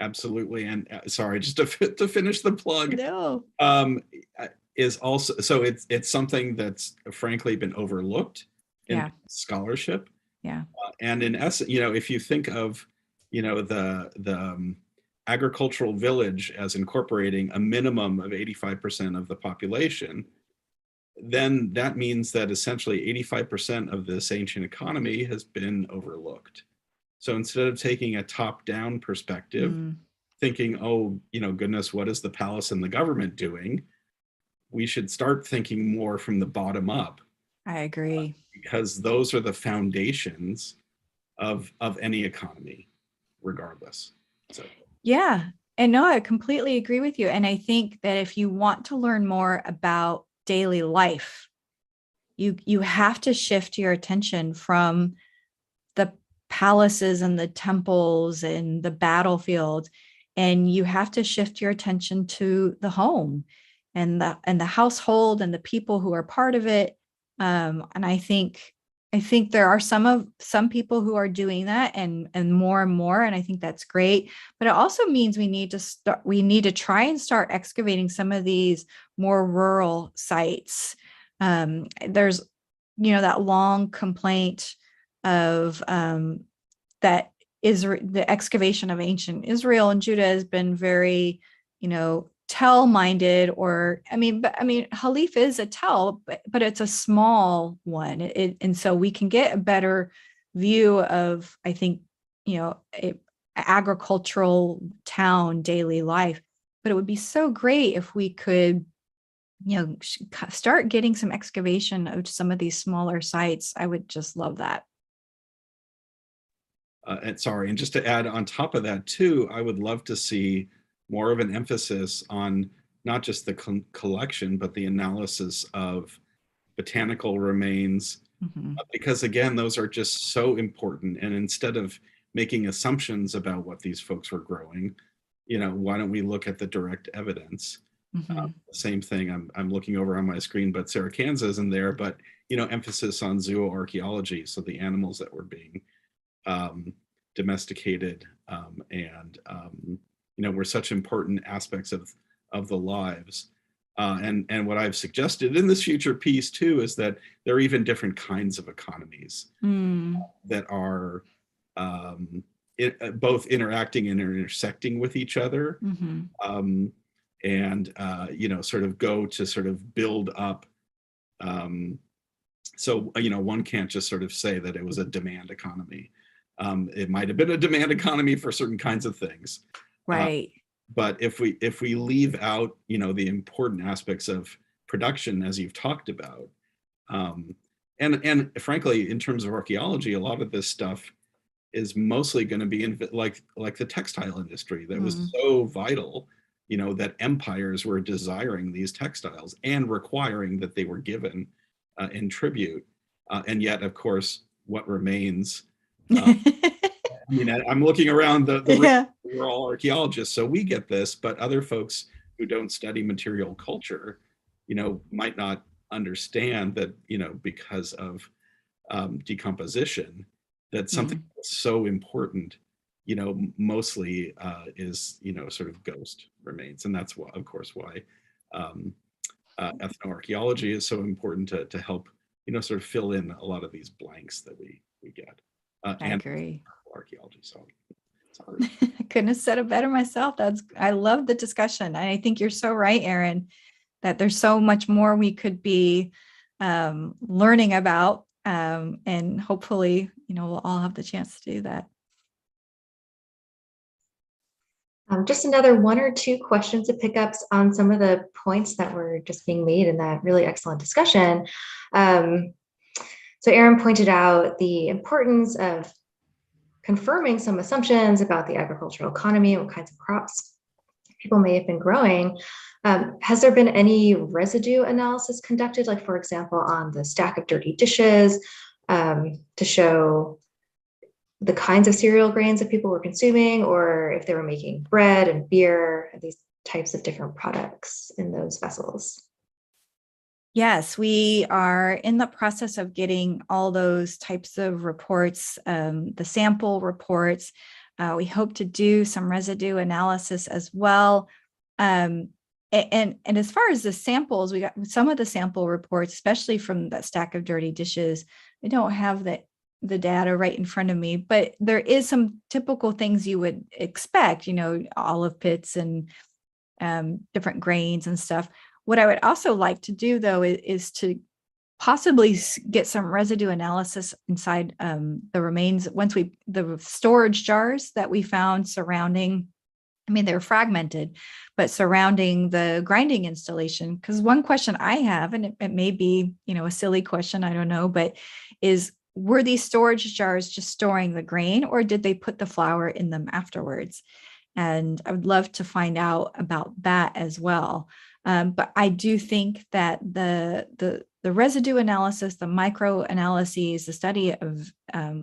Absolutely. And sorry, just to finish the plug.
No.
Is also, so it's something that's frankly been overlooked in scholarship.
Yeah.
And in essence, if you think of, the agricultural village as incorporating a minimum of 85% of the population, then that means that essentially 85% of this ancient economy has been overlooked. So instead of taking a top-down perspective, thinking, oh, goodness, what is the palace and the government doing? We should start thinking more from the bottom up.
I agree.
Because those are the foundations of any economy, regardless. So
yeah. And no, I completely agree with you. And I think that if you want to learn more about daily life, you have to shift your attention from the palaces and the temples and the battlefields, and you have to shift your attention to the home and the household and the people who are part of it. And I think there are some people who are doing that and more and more. And I think that's great. But it also means we need to try and start excavating some of these more rural sites. There's, that long complaint of that the excavation of ancient Israel and Judah has been very, tell minded, or Halif is a tell, but it's a small one. And so we can get a better view of, I think, agricultural town daily life. But it would be so great if we could, start getting some excavation of some of these smaller sites. I would just love that.
And just to add on top of that too, I would love to see more of an emphasis on not just the collection, but the analysis of botanical remains, because again, those are just so important. And instead of making assumptions about what these folks were growing, why don't we look at the direct evidence? Same thing, I'm looking over on my screen, but Sarah Kansas isn't there, but, emphasis on zooarchaeology. So the animals that were being domesticated and were such important aspects of the lives. And what I've suggested in this future piece too is that there are even different kinds of economies that are both interacting and intersecting with each other, and sort of go to sort of build up. So one can't just sort of say that it was a demand economy. It might have been a demand economy for certain kinds of things,
right?
But if we leave out the important aspects of production, as you've talked about, and frankly, in terms of archaeology, a lot of this stuff is mostly going to be in like the textile industry that was so vital, that empires were desiring these textiles and requiring that they were given in tribute, and yet, of course, what remains. I'm looking around we're all archaeologists, so we get this, but other folks who don't study material culture, might not understand that, because of decomposition, that something that's so important, mostly is, sort of ghost remains. And that's why, of course, why ethnoarchaeology is so important to help, sort of fill in a lot of these blanks that we get.
I agree.
Archaeology. So sorry.
I couldn't have said it better myself. I love the discussion. And I think you're so right, Erin, that there's so much more we could be learning about. And hopefully, we'll all have the chance to do that.
Just another one or two questions to pick up on some of the points that were just being made in that really excellent discussion. So Erin pointed out the importance of confirming some assumptions about the agricultural economy and what kinds of crops people may have been growing. Has there been any residue analysis conducted, like, for example, on the stack of dirty dishes, to show the kinds of cereal grains that people were consuming, or if they were making bread and beer, these types of different products in those vessels?
Yes, we are in the process of getting all those types of reports, the sample reports. We hope to do some residue analysis as well. And as far as the samples, we got some of the sample reports, especially from that stack of dirty dishes. I don't have the data right in front of me, but there is some typical things you would expect, olive pits and different grains and stuff. What I would also like to do, though, is to possibly get some residue analysis inside the remains the storage jars that we found surrounding. I mean, they're fragmented, but surrounding the grinding installation. Because one question I have, and it may be, a silly question, I don't know, but were these storage jars just storing the grain, or did they put the flour in them afterwards? And I would love to find out about that as well. But I do think that the residue analysis, the micro analyses, the study of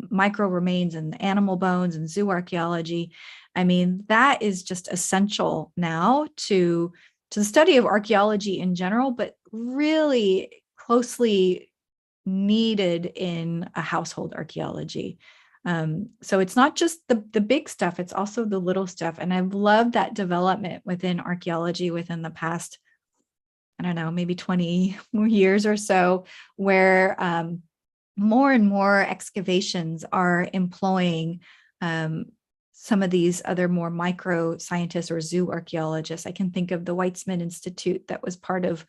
micro remains and animal bones and zoo archaeology, I mean, that is just essential now to the study of archaeology in general, but really closely needed in a household archaeology. So it's not just the big stuff, it's also the little stuff. And I've loved that development within archaeology within the past, I don't know, maybe 20 years or so, where more and more excavations are employing some of these other more micro scientists or zoo archaeologists. I can think of the Weitzman Institute that was part of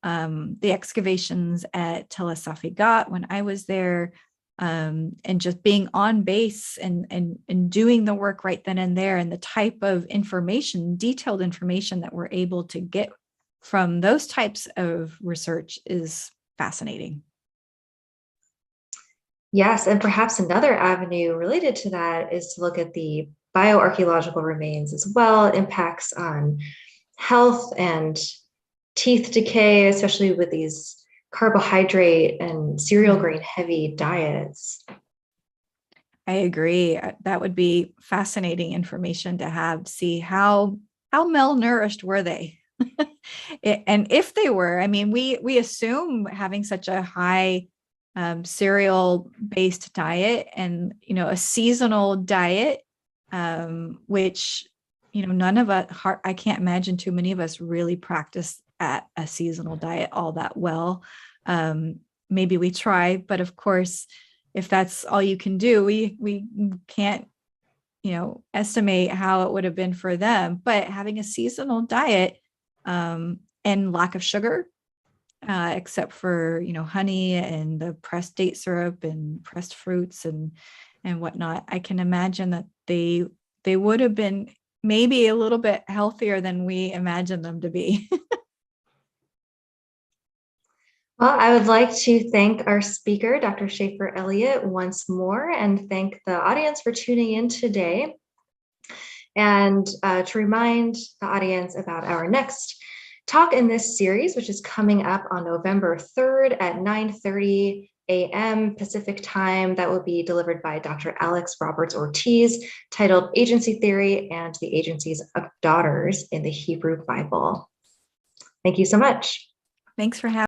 the excavations at Tel Halif when I was there, and just being on base and doing the work right then and there, and the type of information, detailed information that we're able to get from those types of research is fascinating.
Yes, and perhaps another avenue related to that is to look at the bioarchaeological remains as well, impacts on health and teeth decay, especially with these carbohydrate and cereal grain heavy diets.
I agree. That would be fascinating information to have, to see how malnourished were they. And if they were, I mean, we assume having such a high cereal based diet and, a seasonal diet, which, none of us, I can't imagine too many of us really practice at a seasonal diet all that well. Maybe we try, but of course, if that's all you can do, we can't, estimate how it would have been for them. But having a seasonal diet, and lack of sugar, except for, honey and the pressed date syrup and pressed fruits and whatnot, I can imagine that they would have been maybe a little bit healthier than we imagined them to be.
Well, I would like to thank our speaker, Dr. Shafer-Elliott, once more, and thank the audience for tuning in today. And to remind the audience about our next talk in this series, which is coming up on November 3rd at 9:30 a.m. Pacific time. That will be delivered by Dr. Alixx Ortiz, titled Agency Theory and the Agencies of Daughters in the Hebrew Bible. Thank you so much.
Thanks for having me.